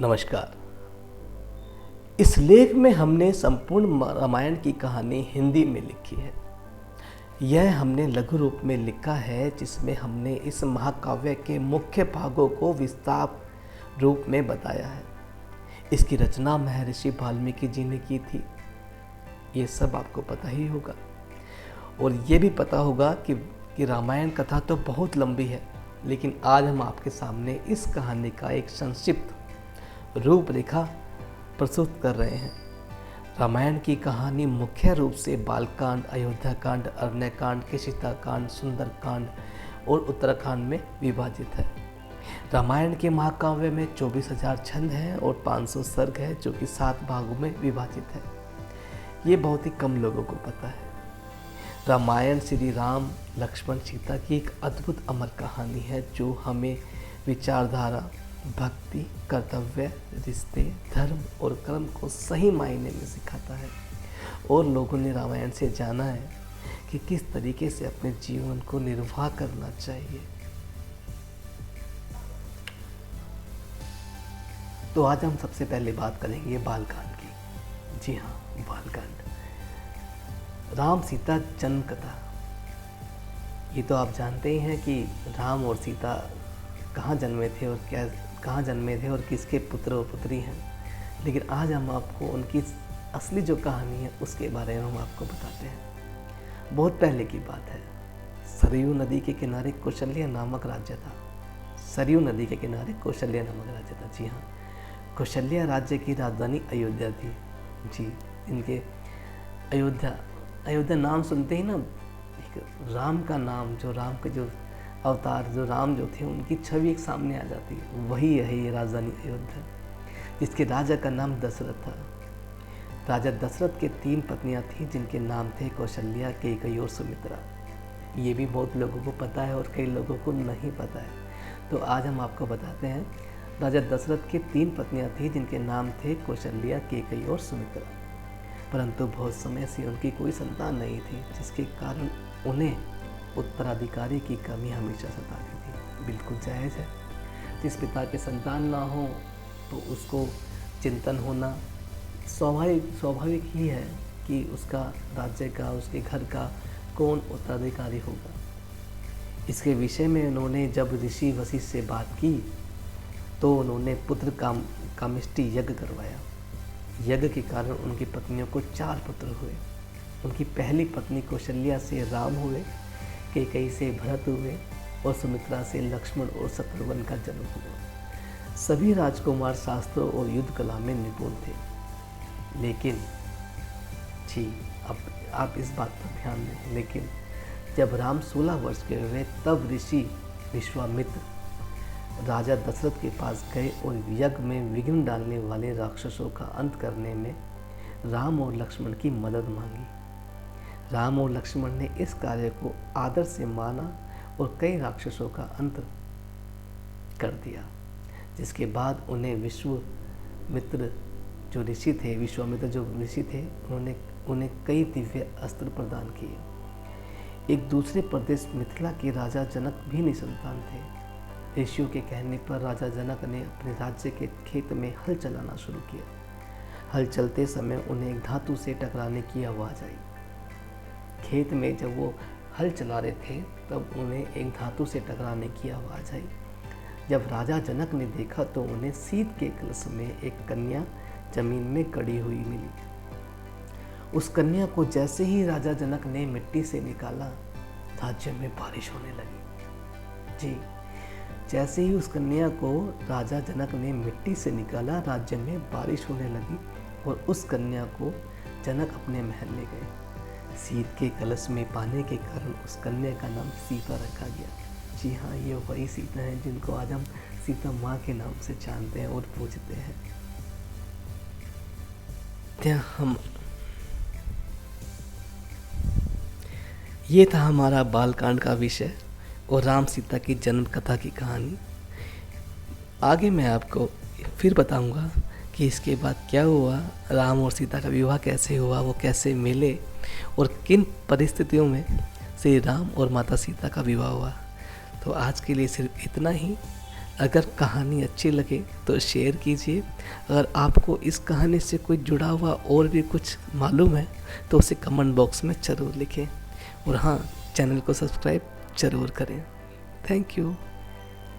नमस्कार। इस लेख में हमने संपूर्ण रामायण की कहानी हिंदी में लिखी है। यह हमने लघु रूप में लिखा है, जिसमें हमने इस महाकाव्य के मुख्य भागों को विस्तार रूप में बताया है। इसकी रचना महर्षि वाल्मीकि जी ने की थी। ये सब आपको पता ही होगा, और ये भी पता होगा कि रामायण कथा तो बहुत लंबी है, लेकिन आज हम आपके सामने इस कहानी का एक संक्षिप्त रूपरेखा प्रस्तुत कर रहे हैं। रामायण की कहानी मुख्य रूप से बालकांड, अयोध्याकांड, अरण्यकांड, केशिताकांड, सुंदरकांड और उत्तराखंड में विभाजित है। रामायण के महाकाव्य में 24,000 छंद हैं और 500 सर्ग है, जो कि 7 भागों में विभाजित है। ये बहुत ही कम लोगों को पता है। रामायण श्री राम, लक्ष्मण, सीता की एक अद्भुत अमर कहानी है, जो हमें विचारधारा, भक्ति, कर्तव्य, रिश्ते, धर्म और कर्म को सही मायने में सिखाता है। और लोगों ने रामायण से जाना है कि किस तरीके से अपने जीवन को निर्वाह करना चाहिए। तो आज हम सबसे पहले बात करेंगे बालकांड की। जी हाँ, बालकांड। राम सीता जन्म कथा। ये तो आप जानते ही हैं कि राम और सीता कहाँ जन्मे थे और किसके पुत्र और पुत्री हैं। लेकिन आज हम आपको उनकी असली जो कहानी है उसके बारे में हम आपको बताते हैं। बहुत पहले की बात है। सरयू नदी के किनारे कौशल्या नामक राज्य था। सरयू नदी के किनारे कौशल्या नामक राज्य था। जी हाँ, कौशल्या राज्य की राजधानी अयोध्या थी। जी, इनके अयोध्या नाम सुनते ही ना राम का नाम, जो राम के जो अवतार, जो राम जो थे, उनकी छवि एक सामने आ जाती है। वही है ये राजधानी अयोध्या, जिसके राजा का नाम दशरथ था। राजा दशरथ के 3 पत्नियां थीं, जिनके नाम थे कौशल्या, कैकेयी और सुमित्रा। ये भी बहुत लोगों को पता है और कई लोगों को नहीं पता है। तो आज हम आपको बताते हैं। राजा दशरथ के 3 पत्नियां थीं, जिनके नाम थे कौशल्या, कैकेयी और सुमित्रा। परंतु बहुत समय से उनकी कोई संतान नहीं थी, जिसके कारण उन्हें उत्तराधिकारी की कमी हमेशा सताती थी। बिल्कुल जायज़ है। जिस पिता के संतान ना हो तो उसको चिंतन होना स्वाभाविक ही है कि उसका राज्य का, उसके घर का कौन उत्तराधिकारी होगा। इसके विषय में उन्होंने जब ऋषि वशिष्ठ से बात की तो उन्होंने पुत्र कामिष्टि यज्ञ करवाया। यज्ञ के कारण उनकी पत्नियों को 4 पुत्र हुए। उनकी पहली पत्नी कौशल्या से राम हुए, कैकेयी से भरत हुए और सुमित्रा से लक्ष्मण और शत्रुघ्न का जन्म हुआ। सभी राजकुमार शास्त्रों और युद्ध कला में निपुण थे। लेकिन जी, अब आप इस बात पर ध्यान दें, लेकिन जब राम 16 वर्ष के हुए तब ऋषि विश्वामित्र राजा दशरथ के पास गए और यज्ञ में विघ्न डालने वाले राक्षसों का अंत करने में राम और लक्ष्मण की मदद मांगी। राम और लक्ष्मण ने इस कार्य को आदर से माना और कई राक्षसों का अंत कर दिया, जिसके बाद उन्हें विश्वामित्र जो ऋषि थे, उन्हें कई दिव्य अस्त्र प्रदान किए। एक दूसरे प्रदेश मिथिला के राजा जनक भी निसंतान थे। ऋषियों के कहने पर राजा जनक ने अपने राज्य के खेत में हल चलाना शुरू किया। हल चलते समय उन्हें एक धातु से टकराने की आवाज़ आई। खेत में जब वो हल चला रहे थे तब उन्हें एक धातु से टकराने की आवाज़ आई। जब राजा जनक ने देखा तो उन्हें सीत के कलश में एक कन्या जमीन में गड़ी हुई मिली। उस कन्या को जैसे ही राजा जनक ने मिट्टी से निकाला, राज्य में बारिश होने लगी। जी, जैसे ही उस कन्या को राजा जनक ने मिट्टी से निकाला, राज्य में बारिश होने लगी और उस कन्या को जनक अपने महल ले गए। सीत के कलश में पाने के कारण उस कन्या का नाम सीता रखा गया। जी हाँ, ये वही सीता है जिनको आज हम सीता माँ के नाम से जानते हैं और पूजते हैं। ये था हमारा बालकांड का विषय और राम सीता की जन्म कथा की कहानी। आगे मैं आपको फिर बताऊंगा कि इसके बाद क्या हुआ, राम और सीता का विवाह कैसे हुआ, वो कैसे मिले और किन परिस्थितियों में श्री राम और माता सीता का विवाह हुआ। तो आज के लिए सिर्फ इतना ही। अगर कहानी अच्छी लगे तो शेयर कीजिए। अगर आपको इस कहानी से कोई जुड़ा हुआ और भी कुछ मालूम है तो उसे कमेंट बॉक्स में ज़रूर लिखें। और हाँ, चैनल को सब्सक्राइब ज़रूर करें। Thank you.